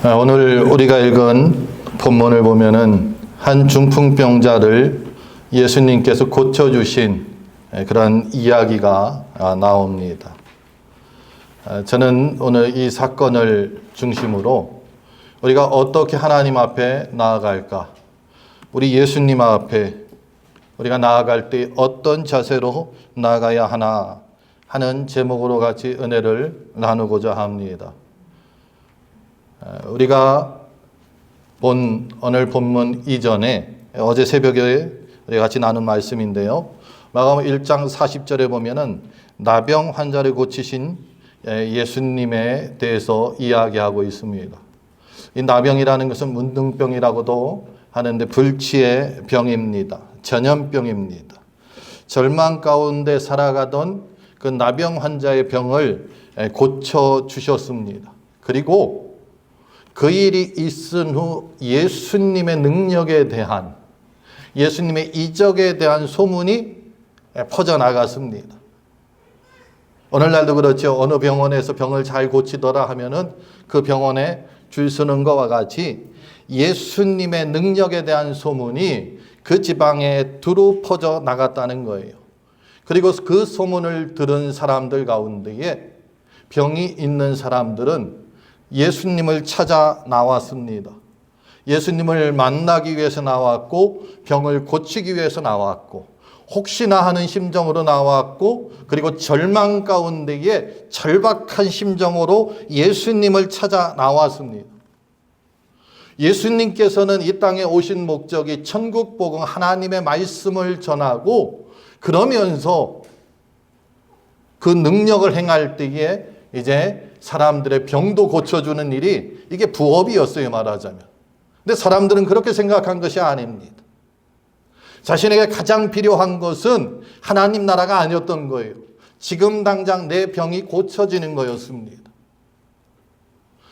오늘 우리가 읽은 본문을 보면은 한 중풍병자를 예수님께서 고쳐주신 그런 이야기가 나옵니다. 저는 오늘 이 사건을 중심으로 우리가 어떻게 하나님 앞에 나아갈까, 우리 예수님 앞에 우리가 나아갈 때 어떤 자세로 나아가야 하나 하는 제목으로 같이 은혜를 나누고자 합니다. 우리가 본 오늘 본문 이전에 어제 새벽에 우리 같이 나눈 말씀인데요. 마가복음 1장 40절에 보면은 나병 환자를 고치신 예수님에 대해서 이야기하고 있습니다. 이 나병이라는 것은 문둥병이라고도 하는데 불치의 병입니다. 전염병입니다. 절망 가운데 살아가던 그 나병 환자의 병을 고쳐 주셨습니다. 그리고 그 일이 있은 후 예수님의 능력에 대한, 예수님의 이적에 대한 소문이 퍼져나갔습니다. 오늘날도 그렇죠. 어느 병원에서 병을 잘 고치더라 하면은 그 병원에 줄 서는 것과 같이 예수님의 능력에 대한 소문이 그 지방에 두루 퍼져 나갔다는 거예요. 그리고 그 소문을 들은 사람들 가운데에 병이 있는 사람들은 예수님을 찾아 나왔습니다. 예수님을 만나기 위해서 나왔고, 병을 고치기 위해서 나왔고, 혹시나 하는 심정으로 나왔고, 그리고 절망 가운데에 절박한 심정으로 예수님을 찾아 나왔습니다. 예수님께서는 이 땅에 오신 목적이 천국 복음, 하나님의 말씀을 전하고, 그러면서 그 능력을 행할 때에 이제 사람들의 병도 고쳐주는 일이 이게 부업이었어요, 말하자면. 근데 사람들은 그렇게 생각한 것이 아닙니다. 자신에게 가장 필요한 것은 하나님 나라가 아니었던 거예요. 지금 당장 내 병이 고쳐지는 거였습니다.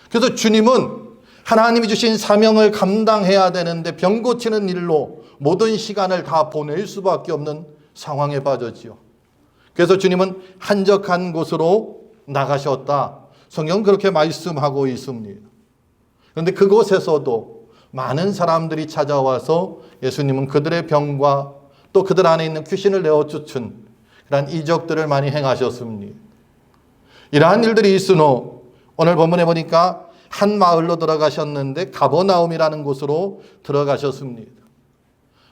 그래서 주님은 하나님이 주신 사명을 감당해야 되는데 병 고치는 일로 모든 시간을 다 보낼 수밖에 없는 상황에 빠졌지요. 그래서 주님은 한적한 곳으로 나가셨다. 성경은 그렇게 말씀하고 있습니다. 그런데 그곳에서도 많은 사람들이 찾아와서 예수님은 그들의 병과 또 그들 안에 있는 귀신을 내어쫓은 그런 이적들을 많이 행하셨습니다. 이러한 일들이 있은 후 오늘 본문에 보니까 한 마을로 들어가셨는데 가버나움이라는 곳으로 들어가셨습니다.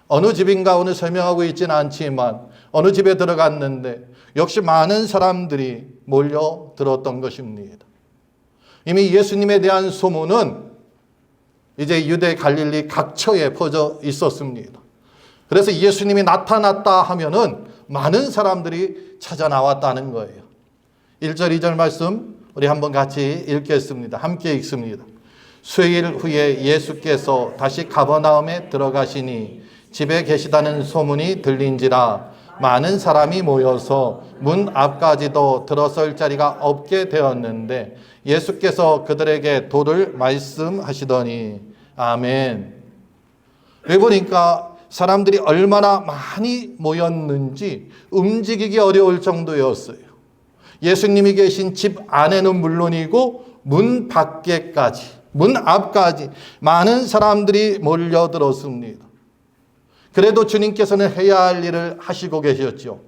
어느 집인가 오늘 설명하고 있지는 않지만 어느 집에 들어갔는데 역시 많은 사람들이 몰려들었던 것입니다. 이미 예수님에 대한 소문은 이제 유대 갈릴리 각처에 퍼져 있었습니다. 그래서 예수님이 나타났다 하면은 많은 사람들이 찾아 나왔다는 거예요. 1절, 2절 말씀 우리 한번 같이 읽겠습니다. 함께 읽습니다. 수일 후에 예수께서 다시 가버나움에 들어가시니 집에 계시다는 소문이 들린지라 많은 사람이 모여서 문 앞까지도 들어설 자리가 없게 되었는데 예수께서 그들에게 도를 말씀하시더니 아멘. 여기 보니까 사람들이 얼마나 많이 모였는지 움직이기 어려울 정도였어요. 예수님이 계신 집 안에는 물론이고 문 밖에까지, 문 앞까지 많은 사람들이 몰려들었습니다. 그래도 주님께서는 해야 할 일을 하시고 계셨죠.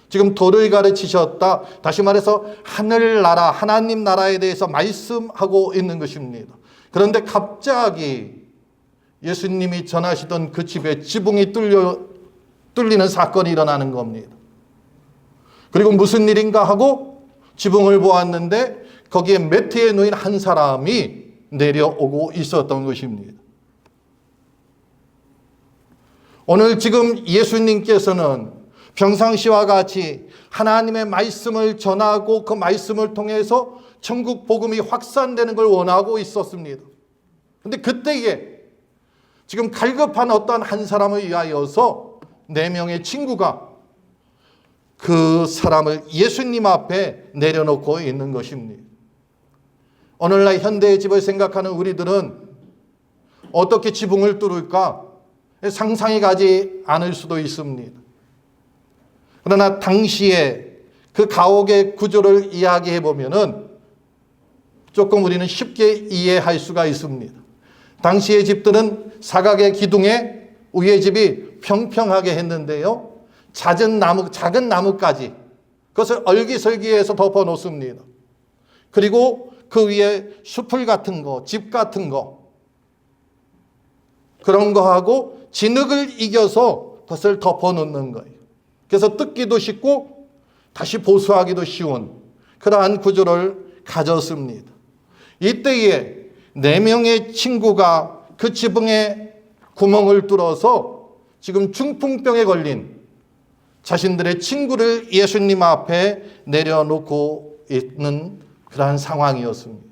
지금 도를 가르치셨다. 다시 말해서 하늘나라, 하나님 나라에 대해서 말씀하고 있는 것입니다. 그런데 갑자기 예수님이 전하시던 그 집에 지붕이 뚫리는 사건이 일어나는 겁니다. 그리고 무슨 일인가 하고 지붕을 보았는데 거기에 매트에 누인 한 사람이 내려오고 있었던 것입니다. 오늘 지금 예수님께서는 평상시와 같이 하나님의 말씀을 전하고 그 말씀을 통해서 천국 복음이 확산되는 걸 원하고 있었습니다. 그런데 그때에 지금 갈급한 어떤 한 사람을 위하여서 4명의 친구가 그 사람을 예수님 앞에 내려놓고 있는 것입니다. 오늘날 현대의 집을 생각하는 우리들은 어떻게 지붕을 뚫을까? 상상이 가지 않을 수도 있습니다. 그러나 당시에 그 가옥의 구조를 이야기해 보면은 조금 우리는 쉽게 이해할 수가 있습니다. 당시의 집들은 사각의 기둥에 위에 집이 평평하게 했는데요, 작은 나무까지 그것을 얼기설기해서 덮어 놓습니다. 그리고 그 위에 숲을 같은 거, 집 같은 거, 그런 거하고 진흙을 이겨서 그것을 덮어 놓는 거예요. 그래서 뜯기도 쉽고 다시 보수하기도 쉬운 그러한 구조를 가졌습니다. 이때에 4명의 친구가 그 지붕에 구멍을 뚫어서 지금 중풍병에 걸린 자신들의 친구를 예수님 앞에 내려놓고 있는 그러한 상황이었습니다.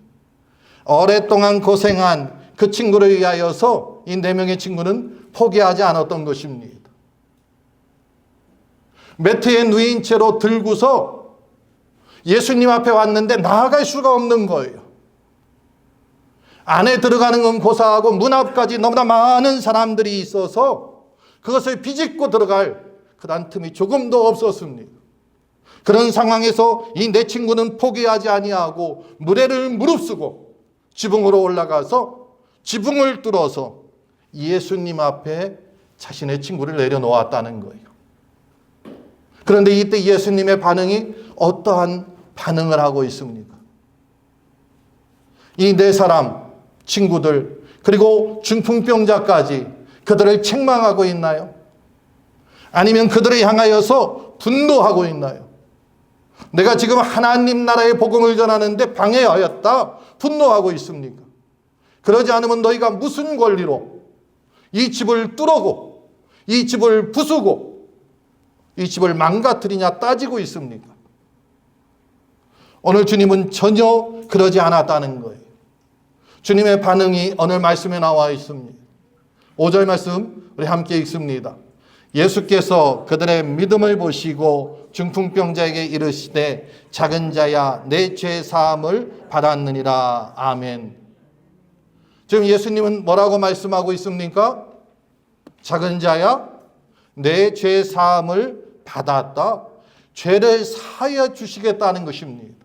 오랫동안 고생한 그 친구를 위하여서 이 4명의 친구는 포기하지 않았던 것입니다. 매트에 누인 채로 들고서 예수님 앞에 왔는데 나아갈 수가 없는 거예요. 안에 들어가는 건 고사하고 문 앞까지 너무나 많은 사람들이 있어서 그것을 비집고 들어갈 그런 틈이 조금도 없었습니다. 그런 상황에서 이 4 친구는 포기하지 아니하고 무례를 무릅쓰고 지붕으로 올라가서 지붕을 뚫어서 예수님 앞에 자신의 친구를 내려놓았다는 거예요. 그런데 이때 예수님의 반응이 어떠한 반응을 하고 있습니까? 이 4사람 친구들 그리고 중풍병자까지 그들을 책망하고 있나요? 아니면 그들을 향하여서 분노하고 있나요? 내가 지금 하나님 나라의 복음을 전하는데 방해하였다 분노하고 있습니까? 그러지 않으면 너희가 무슨 권리로 이 집을 뚫고 이 집을 부수고 이 집을 망가뜨리냐 따지고 있습니까? 오늘 주님은 전혀 그러지 않았다는 거예요. 주님의 반응이 오늘 말씀에 나와 있습니다. 5절 말씀 우리 함께 읽습니다. 예수께서 그들의 믿음을 보시고 중풍병자에게 이르시되 작은 자야 내 죄 사함을 받았느니라. 아멘. 지금 예수님은 뭐라고 말씀하고 있습니까? 작은 자야 내 죄 사함을 받았다. 죄를 사하여 주시겠다는 것입니다.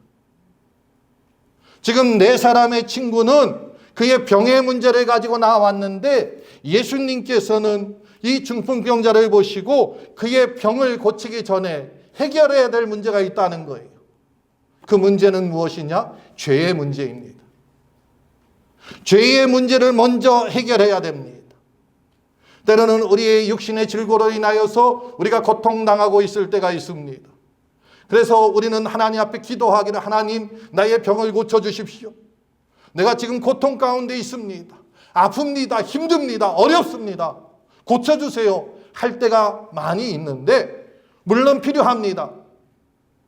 지금 4사람의 친구는 그의 병의 문제를 가지고 나왔는데 예수님께서는 이 중풍병자를 보시고 그의 병을 고치기 전에 해결해야 될 문제가 있다는 거예요. 그 문제는 무엇이냐? 죄의 문제입니다. 죄의 문제를 먼저 해결해야 됩니다. 때로는 우리의 육신의 질고로 인하여서 우리가 고통당하고 있을 때가 있습니다. 그래서 우리는 하나님 앞에 기도하기를 하나님 나의 병을 고쳐주십시오. 내가 지금 고통 가운데 있습니다. 아픕니다. 힘듭니다. 어렵습니다. 고쳐주세요 할 때가 많이 있는데 물론 필요합니다.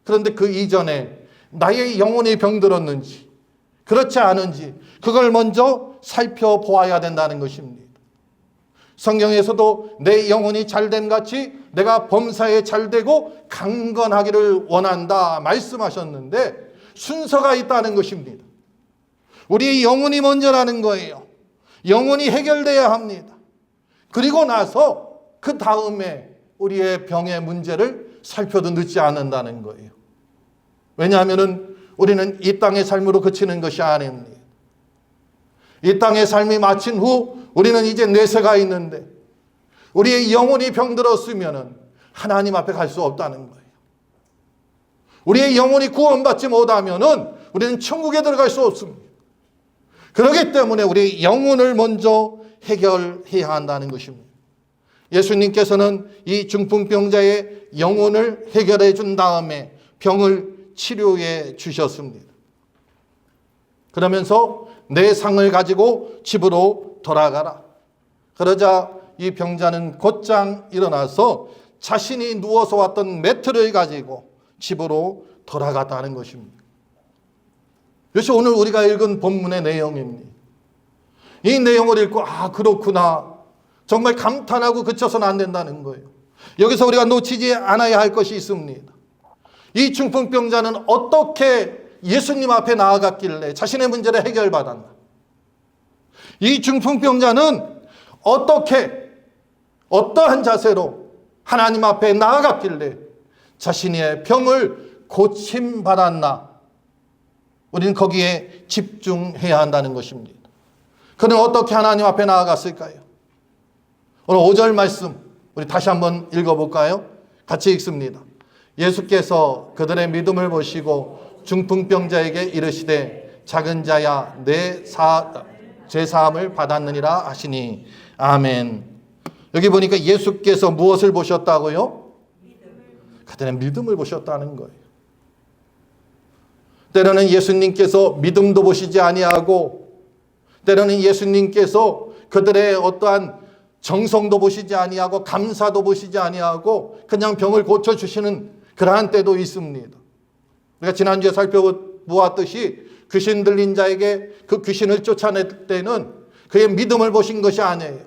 그런데 그 이전에 나의 영혼이 병들었는지 그렇지 않은지 그걸 먼저 살펴보아야 된다는 것입니다. 성경에서도 내 영혼이 잘된 같이 내가 범사에 잘되고 강건하기를 원한다 말씀하셨는데 순서가 있다는 것입니다. 우리의 영혼이 먼저라는 거예요. 영혼이 해결돼야 합니다. 그리고 나서 그 다음에 우리의 병의 문제를 살펴도 늦지 않는다는 거예요. 왜냐하면 우리는 이 땅의 삶으로 그치는 것이 아닙니다. 이 땅의 삶이 마친 후 우리는 이제 뇌세가 있는데 우리의 영혼이 병들었으면 하나님 앞에 갈 수 없다는 거예요. 우리의 영혼이 구원받지 못하면 우리는 천국에 들어갈 수 없습니다. 그렇기 때문에 우리의 영혼을 먼저 해결해야 한다는 것입니다. 예수님께서는 이 중풍병자의 영혼을 해결해 준 다음에 병을 치료해 주셨습니다. 그러면서 내 상을 가지고 집으로 돌아가라. 그러자 이 병자는 곧장 일어나서 자신이 누워서 왔던 매트를 가지고 집으로 돌아갔다는 것입니다. 이것이 오늘 우리가 읽은 본문의 내용입니다. 이 내용을 읽고 그렇구나 정말 감탄하고 그쳐서는 안 된다는 거예요. 여기서 우리가 놓치지 않아야 할 것이 있습니다. 이 중풍병자는 어떻게 예수님 앞에 나아갔길래 자신의 문제를 해결받았나? 이 중풍병자는 어떠한 자세로 하나님 앞에 나아갔길래 자신의 병을 고침받았나? 우리는 거기에 집중해야 한다는 것입니다. 그는 어떻게 하나님 앞에 나아갔을까요? 오늘 5절 말씀 우리 다시 한번 읽어볼까요? 같이 읽습니다. 예수께서 그들의 믿음을 보시고 중풍병자에게 이르시되 작은 자야 내 죄사함을 받았느니라 하시니 아멘. 여기 보니까 예수께서 무엇을 보셨다고요? 그들의 믿음을 보셨다는 거예요. 때로는 예수님께서 믿음도 보시지 아니하고 때로는 예수님께서 그들의 어떠한 정성도 보시지 아니하고 감사도 보시지 아니하고 그냥 병을 고쳐주시는 그러한 때도 있습니다. 우리가 지난주에 살펴보았듯이 귀신 들린 자에게 그 귀신을 쫓아낼 때는 그의 믿음을 보신 것이 아니에요.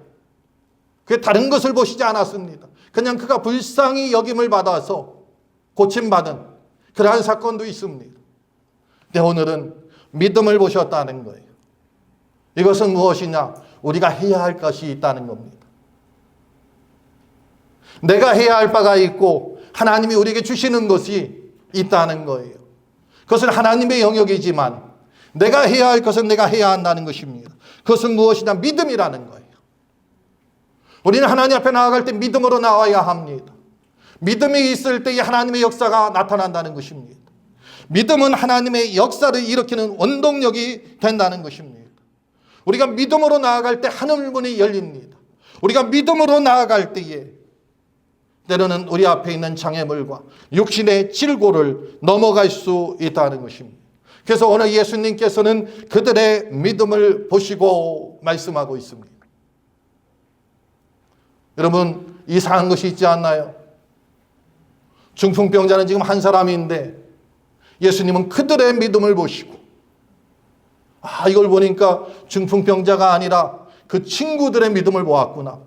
그게 다른 것을 보시지 않았습니다. 그냥 그가 불쌍히 여김을 받아서 고침받은 그러한 사건도 있습니다. 근데 오늘은 믿음을 보셨다는 거예요. 이것은 무엇이냐? 우리가 해야 할 것이 있다는 겁니다. 내가 해야 할 바가 있고 하나님이 우리에게 주시는 것이 있다는 거예요. 그것은 하나님의 영역이지만 내가 해야 할 것은 내가 해야 한다는 것입니다. 그것은 무엇이냐? 믿음이라는 거예요. 우리는 하나님 앞에 나아갈 때 믿음으로 나와야 합니다. 믿음이 있을 때에 하나님의 역사가 나타난다는 것입니다. 믿음은 하나님의 역사를 일으키는 원동력이 된다는 것입니다. 우리가 믿음으로 나아갈 때 하늘문이 열립니다. 우리가 믿음으로 나아갈 때에 때로는 우리 앞에 있는 장애물과 육신의 질고를 넘어갈 수 있다는 것입니다. 그래서 오늘 예수님께서는 그들의 믿음을 보시고 말씀하고 있습니다. 여러분, 이상한 것이 있지 않나요? 중풍병자는 지금 한 사람인데 예수님은 그들의 믿음을 보시고 이걸 보니까 중풍병자가 아니라 그 친구들의 믿음을 보았구나.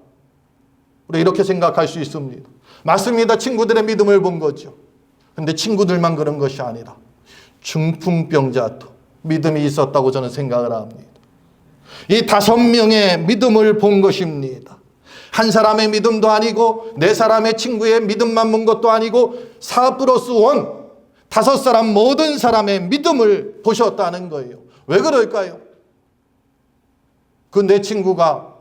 우리 이렇게 생각할 수 있습니다. 맞습니다. 친구들의 믿음을 본 거죠. 그런데 친구들만 그런 것이 아니라 중풍병자도 믿음이 있었다고 저는 생각을 합니다. 이 5명의 믿음을 본 것입니다. 한 사람의 믿음도 아니고 4사람의 친구의 믿음만 본 것도 아니고 4+1 5사람 모든 사람의 믿음을 보셨다는 거예요. 왜 그럴까요? 그 내 친구가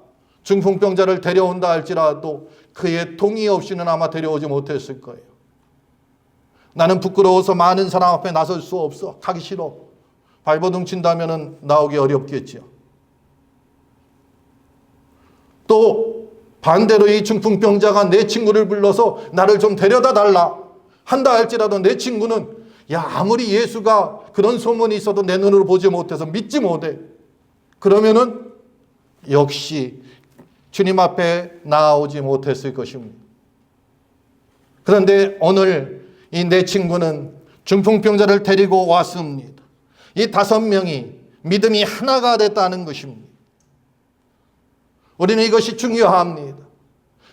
중풍병자를 데려온다 할지라도 그의 동의 없이는 아마 데려오지 못했을 거예요. 나는 부끄러워서 많은 사람 앞에 나설 수 없어. 가기 싫어. 발버둥 친다면 나오기 어렵겠죠. 또 반대로 이 중풍병자가 내 친구를 불러서 나를 좀 데려다 달라 한다 할지라도 내 친구는 아무리 예수가 그런 소문이 있어도 내 눈으로 보지 못해서 믿지 못해. 그러면은 역시 주님 앞에 나오지 못했을 것입니다. 그런데 오늘 이 내 친구는 중풍병자를 데리고 왔습니다. 이 5명이 믿음이 하나가 됐다는 것입니다. 우리는 이것이 중요합니다.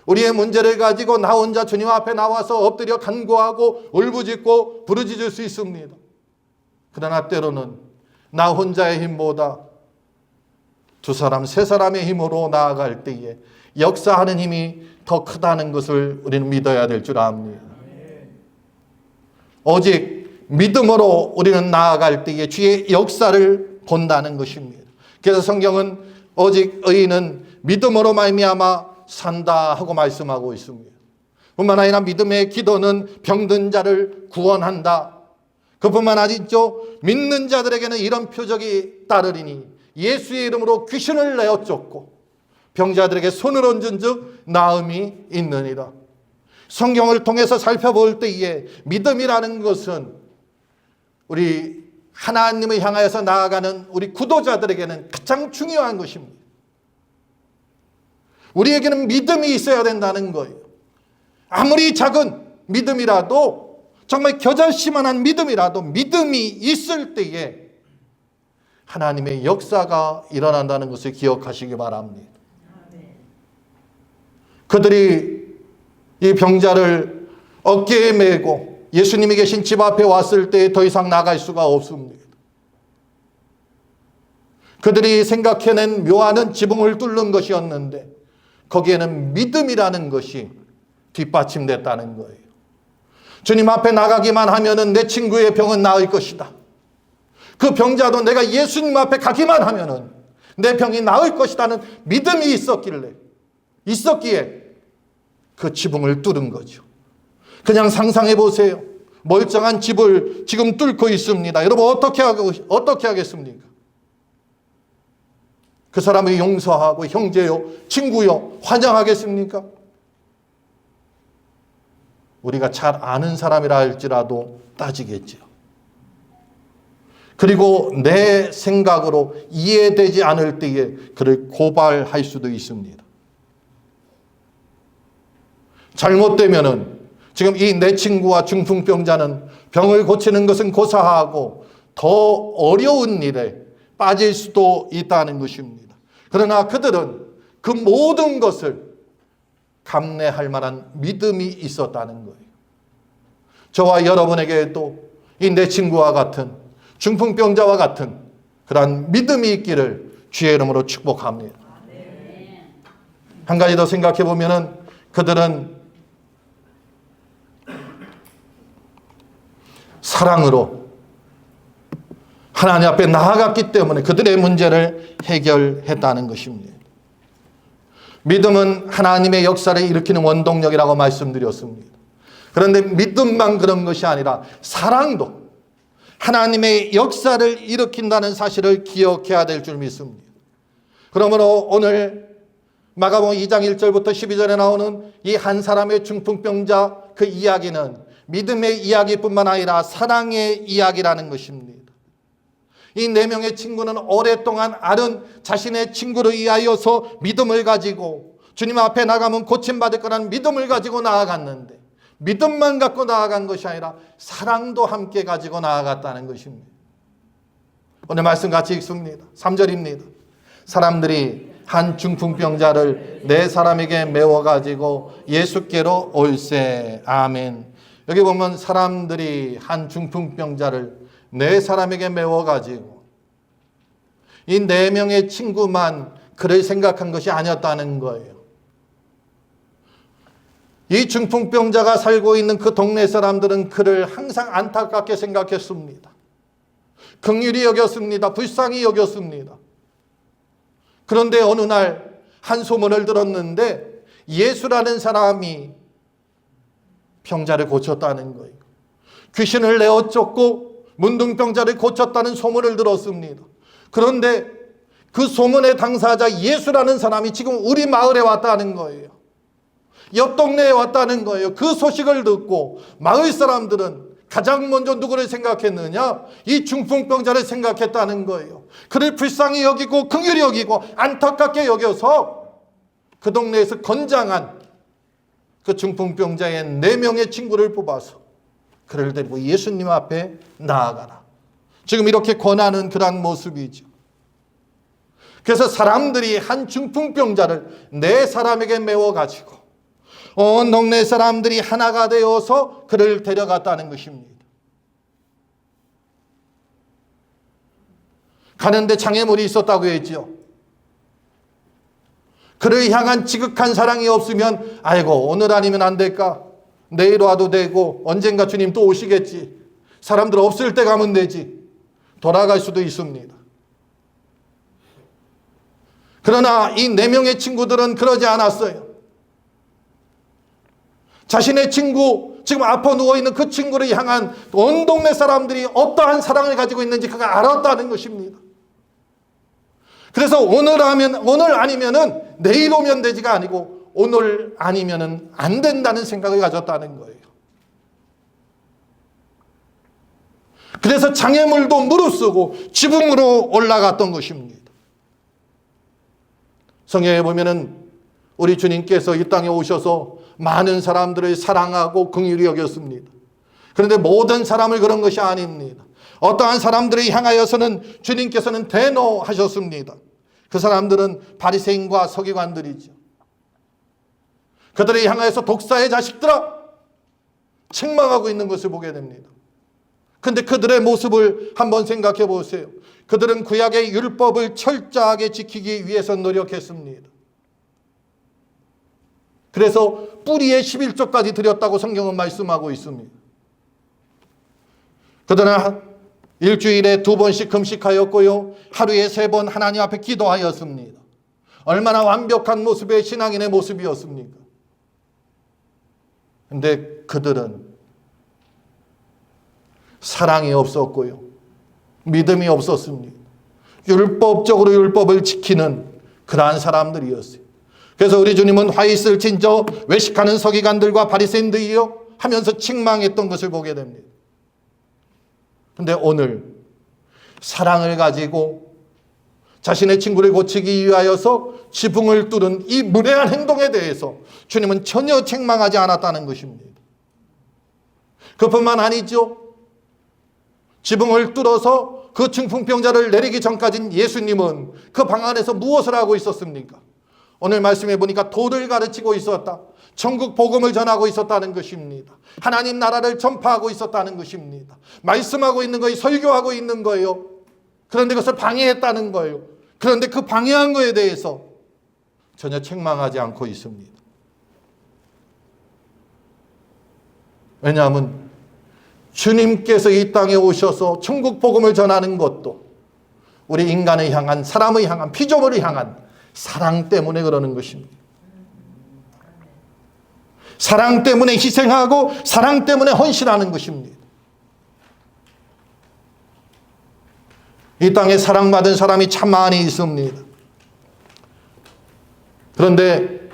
우리의 문제를 가지고 나 혼자 주님 앞에 나와서 엎드려 간구하고 울부짖고 부르짖을 수 있습니다. 그러나 때로는 나 혼자의 힘보다 2사람, 3사람의 힘으로 나아갈 때에 역사하는 힘이 더 크다는 것을 우리는 믿어야 될 줄 압니다. 오직 믿음으로 우리는 나아갈 때에 주의 역사를 본다는 것입니다. 그래서 성경은 오직 의인은 믿음으로 말미암아 산다 하고 말씀하고 있습니다. 뿐만 아니라 믿음의 기도는 병든 자를 구원한다. 그뿐만 아니죠. 믿는 자들에게는 이런 표적이 따르리니 예수의 이름으로 귀신을 내어 쫓고 병자들에게 손을 얹은 즉 나음이 있느니라. 성경을 통해서 살펴볼 때에 믿음이라는 것은 우리 하나님을 향하여서 나아가는 우리 구도자들에게는 가장 중요한 것입니다. 우리에게는 믿음이 있어야 된다는 거예요. 아무리 작은 믿음이라도 정말 겨자씨만한 믿음이라도 믿음이 있을 때에 하나님의 역사가 일어난다는 것을 기억하시기 바랍니다. 그들이 이 병자를 어깨에 메고 예수님이 계신 집 앞에 왔을 때 더 이상 나갈 수가 없습니다. 그들이 생각해낸 묘하는 지붕을 뚫는 것이었는데 거기에는 믿음이라는 것이 뒷받침됐다는 거예요. 주님 앞에 나가기만 하면은 내 친구의 병은 나을 것이다. 그 병자도 내가 예수님 앞에 가기만 하면은 내 병이 나을 것이라는 믿음이 있었기에 그 지붕을 뚫은 거죠. 그냥 상상해 보세요. 멀쩡한 집을 지금 뚫고 있습니다. 여러분 어떻게 하겠습니까? 그 사람을 용서하고 형제요, 친구요, 환영하겠습니까? 우리가 잘 아는 사람이라 할지라도 따지겠죠. 그리고 내 생각으로 이해되지 않을 때에 그를 고발할 수도 있습니다. 잘못되면은 지금 이 내 친구와 중풍병자는 병을 고치는 것은 고사하고 더 어려운 일에 빠질 수도 있다는 것입니다. 그러나 그들은 그 모든 것을 감내할 만한 믿음이 있었다는 거예요. 저와 여러분에게도 이 내 친구와 같은 중풍병자와 같은 그러한 믿음이 있기를 주의 이름으로 축복합니다. 한 가지 더 생각해 보면은 그들은 사랑으로 하나님 앞에 나아갔기 때문에 그들의 문제를 해결했다는 것입니다. 믿음은 하나님의 역사를 일으키는 원동력이라고 말씀드렸습니다. 그런데 믿음만 그런 것이 아니라 사랑도 하나님의 역사를 일으킨다는 사실을 기억해야 될 줄 믿습니다. 그러므로 오늘 마가복음 2장 1절부터 12절에 나오는 이 한 사람의 중풍병자 그 이야기는 믿음의 이야기뿐만 아니라 사랑의 이야기라는 것입니다. 이 네 명의 친구는 오랫동안 앓은 자신의 친구를 위하여서 믿음을 가지고 주님 앞에 나가면 고침받을 거라는 믿음을 가지고 나아갔는데 믿음만 갖고 나아간 것이 아니라 사랑도 함께 가지고 나아갔다는 것입니다. 오늘 말씀 같이 읽습니다. 3절입니다. 사람들이 한 중풍병자를 네 사람에게 메워가지고 예수께로 올세. 아멘. 여기 보면 사람들이 한 중풍병자를 네 사람에게 메워가지고 이 네 명의 친구만 그를 생각한 것이 아니었다는 거예요. 이 중풍병자가 살고 있는 그 동네 사람들은 그를 항상 안타깝게 생각했습니다. 긍휼히 여겼습니다. 불쌍히 여겼습니다. 그런데 어느 날 한 소문을 들었는데 예수라는 사람이 병자를 고쳤다는 거예요. 귀신을 내어 쫓고 문둥병자를 고쳤다는 소문을 들었습니다. 그런데 그 소문의 당사자 예수라는 사람이 지금 우리 마을에 왔다는 거예요. 옆 동네에 왔다는 거예요. 그 소식을 듣고 마을 사람들은 가장 먼저 누구를 생각했느냐? 이 중풍병자를 생각했다는 거예요. 그를 불쌍히 여기고 긍휼히 여기고 안타깝게 여겨서 그 동네에서 건장한 그 중풍병자의 4명의 친구를 뽑아서 그를 데리고 예수님 앞에 나아가라. 지금 이렇게 권하는 그런 모습이죠. 그래서 사람들이 한 중풍병자를 4사람에게 메워가지고 온 동네 사람들이 하나가 되어서 그를 데려갔다는 것입니다. 가는데 장애물이 있었다고 했죠. 그를 향한 지극한 사랑이 없으면 아이고 오늘 아니면 안 될까? 내일 와도 되고 언젠가 주님 또 오시겠지. 사람들 없을 때 가면 되지. 돌아갈 수도 있습니다. 그러나 이 4명의 친구들은 그러지 않았어요. 자신의 친구, 지금 아파 누워있는 그 친구를 향한 온 동네 사람들이 어떠한 사랑을 가지고 있는지 그가 알았다는 것입니다. 그래서 오늘 아니면은 내일 오면 되지가 아니고 오늘 아니면은 안 된다는 생각을 가졌다는 거예요. 그래서 장애물도 무릅쓰고 지붕으로 올라갔던 것입니다. 성경에 보면은 우리 주님께서 이 땅에 오셔서 많은 사람들을 사랑하고 긍휼히 여겼습니다. 그런데 모든 사람을 그런 것이 아닙니다. 어떠한 사람들을 향하여서는 주님께서는 대노하셨습니다. 그 사람들은 바리새인과 서기관들이죠. 그들을 향하여서 독사의 자식들아 책망하고 있는 것을 보게 됩니다. 그런데 그들의 모습을 한번 생각해 보세요. 그들은 구약의 율법을 철저하게 지키기 위해서 노력했습니다. 그래서 뿌리에 11조까지 드렸다고 성경은 말씀하고 있습니다. 그러나 일주일에 2번씩 금식하였고요. 하루에 3번 하나님 앞에 기도하였습니다. 얼마나 완벽한 모습의 신앙인의 모습이었습니까? 근데 그들은 사랑이 없었고요. 믿음이 없었습니다. 율법적으로 율법을 지키는 그러한 사람들이었어요. 그래서 우리 주님은 화 있을 진저 외식하는 서기관들과 바리새인들이여 하면서 책망했던 것을 보게 됩니다. 근데 오늘 사랑을 가지고 자신의 친구를 고치기 위하여서 지붕을 뚫은 이 무례한 행동에 대해서 주님은 전혀 책망하지 않았다는 것입니다. 그뿐만 아니죠. 지붕을 뚫어서 그 중풍병자를 내리기 전까지 예수님은 그 방 안에서 무엇을 하고 있었습니까? 오늘 말씀해 보니까 도를 가르치고 있었다. 천국 복음을 전하고 있었다는 것입니다. 하나님 나라를 전파하고 있었다는 것입니다. 말씀하고 있는 거예요. 설교하고 있는 거예요. 그런데 그것을 방해했다는 거예요. 그런데 그 방해한 거에 대해서 전혀 책망하지 않고 있습니다. 왜냐하면 주님께서 이 땅에 오셔서 천국 복음을 전하는 것도 우리 인간을 향한, 사람을 향한, 피조물을 향한 사랑 때문에 그러는 것입니다. 사랑 때문에 희생하고 사랑 때문에 헌신하는 것입니다. 이 땅에 사랑받은 사람이 참 많이 있습니다. 그런데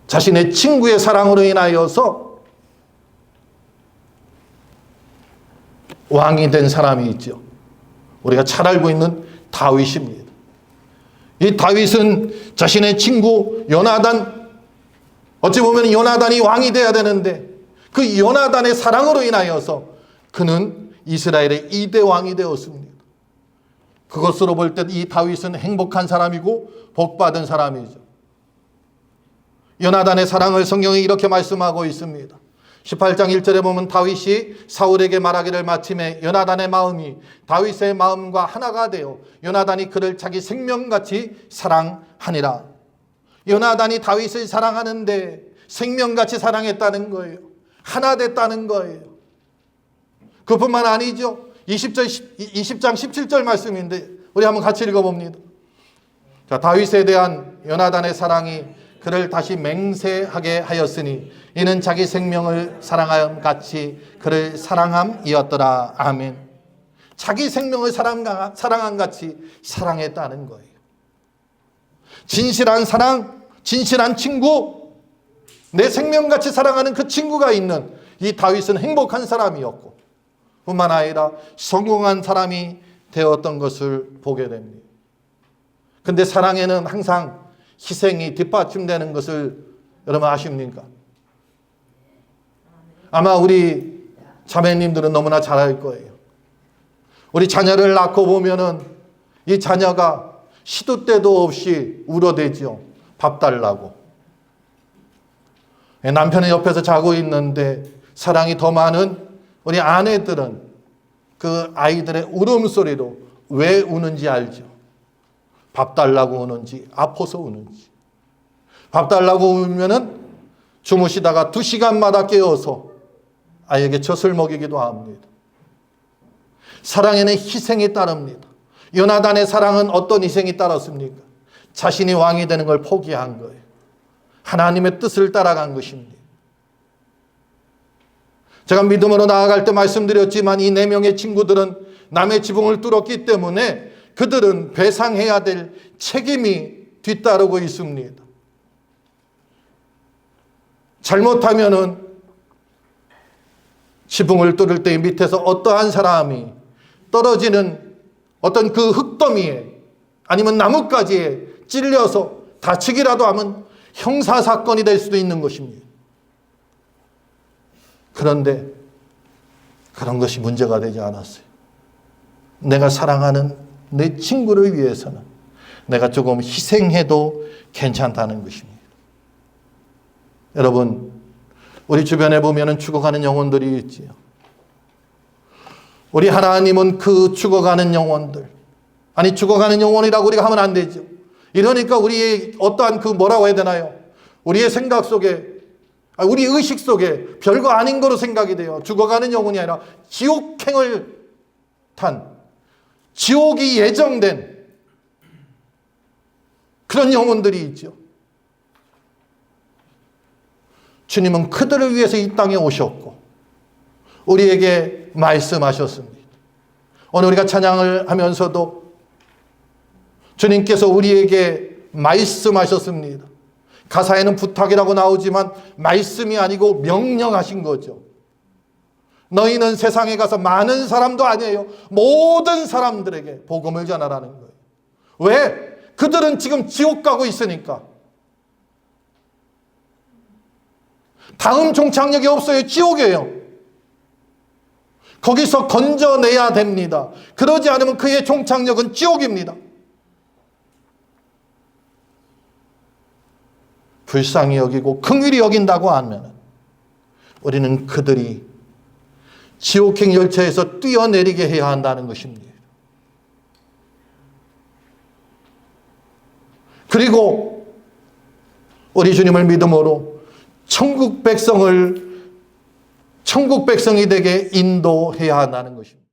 자신의 친구의 사랑으로 인하여서 왕이 된 사람이 있죠. 우리가 잘 알고 있는 다윗입니다. 이 다윗은 자신의 친구 요나단, 어찌 보면 요나단이 왕이 되어야 되는데 그 요나단의 사랑으로 인하여서 그는 이스라엘의 2대 왕이 되었습니다. 그것으로 볼 때 이 다윗은 행복한 사람이고 복받은 사람이죠. 요나단의 사랑을 성경이 이렇게 말씀하고 있습니다. 18장 1절에 보면 다윗이 사울에게 말하기를 마침에 요나단의 마음이 다윗의 마음과 하나가 되어 요나단이 그를 자기 생명같이 사랑하니라. 요나단이 다윗을 사랑하는데 생명같이 사랑했다는 거예요. 하나 됐다는 거예요. 그뿐만 아니죠. 20장 17절 말씀인데 우리 한번 같이 읽어봅니다. 자, 다윗에 대한 요나단의 사랑이 그를 다시 맹세하게 하였으니 이는 자기 생명을 사랑함 같이 그를 사랑함이었더라. 아멘. 자기 생명을 사랑함 같이 사랑했다는 거예요. 진실한 사랑, 진실한 친구, 내 생명같이 사랑하는 그 친구가 있는 이 다윗은 행복한 사람이었고 뿐만 아니라 성공한 사람이 되었던 것을 보게 됩니다. 근데 사랑에는 항상 희생이 뒷받침되는 것을 여러분 아십니까? 아마 우리 자매님들은 너무나 잘 알 거예요. 우리 자녀를 낳고 보면은 이 자녀가 시도 때도 없이 울어대죠. 밥 달라고. 남편의 옆에서 자고 있는데 사랑이 더 많은 우리 아내들은 그 아이들의 울음소리로 왜 우는지 알죠. 밥 달라고 우는지, 아파서 우는지. 밥 달라고 울면은 주무시다가 2시간마다 깨어서 아이에게 젖을 먹이기도 합니다. 사랑에는 희생이 따릅니다. 요나단의 사랑은 어떤 희생이 따랐습니까? 자신이 왕이 되는 걸 포기한 거예요. 하나님의 뜻을 따라간 것입니다. 제가 믿음으로 나아갈 때 말씀드렸지만 이 4명의 친구들은 남의 지붕을 뚫었기 때문에 그들은 배상해야 될 책임이 뒤따르고 있습니다. 잘못하면은 지붕을 뚫을 때 밑에서 어떠한 사람이 떨어지는 어떤 그 흙더미에 아니면 나뭇가지에 찔려서 다치기라도 하면 형사사건이 될 수도 있는 것입니다. 그런데 그런 것이 문제가 되지 않았어요. 내가 사랑하는 내 친구를 위해서는 내가 조금 희생해도 괜찮다는 것입니다. 여러분, 우리 주변에 보면 죽어가는 영혼들이 있지요. 우리 하나님은 그 죽어가는 영혼들, 아니 죽어가는 영혼이라고 우리가 하면 안 되죠. 이러니까 우리의 어떠한 그 뭐라고 해야 되나요? 우리의 생각 속에, 우리 의식 속에 별거 아닌 거로 생각이 돼요. 죽어가는 영혼이 아니라 지옥행을 지옥이 예정된 그런 영혼들이 있죠. 주님은 그들을 위해서 이 땅에 오셨고 우리에게 말씀하셨습니다. 오늘 우리가 찬양을 하면서도 주님께서 우리에게 말씀하셨습니다. 가사에는 부탁이라고 나오지만 말씀이 아니고 명령하신 거죠. 너희는 세상에 가서 많은 사람도 아니에요. 모든 사람들에게 복음을 전하라는 거예요. 왜? 그들은 지금 지옥 가고 있으니까. 다음 종착역이 없어요. 지옥이에요. 거기서 건져내야 됩니다. 그러지 않으면 그의 종착역은 지옥입니다. 불쌍히 여기고 긍휼히 여긴다고 하면 우리는 그들이 지옥행 열차에서 뛰어내리게 해야 한다는 것입니다. 그리고 우리 주님을 믿음으로 천국 백성이 되게 인도해야 한다는 것입니다.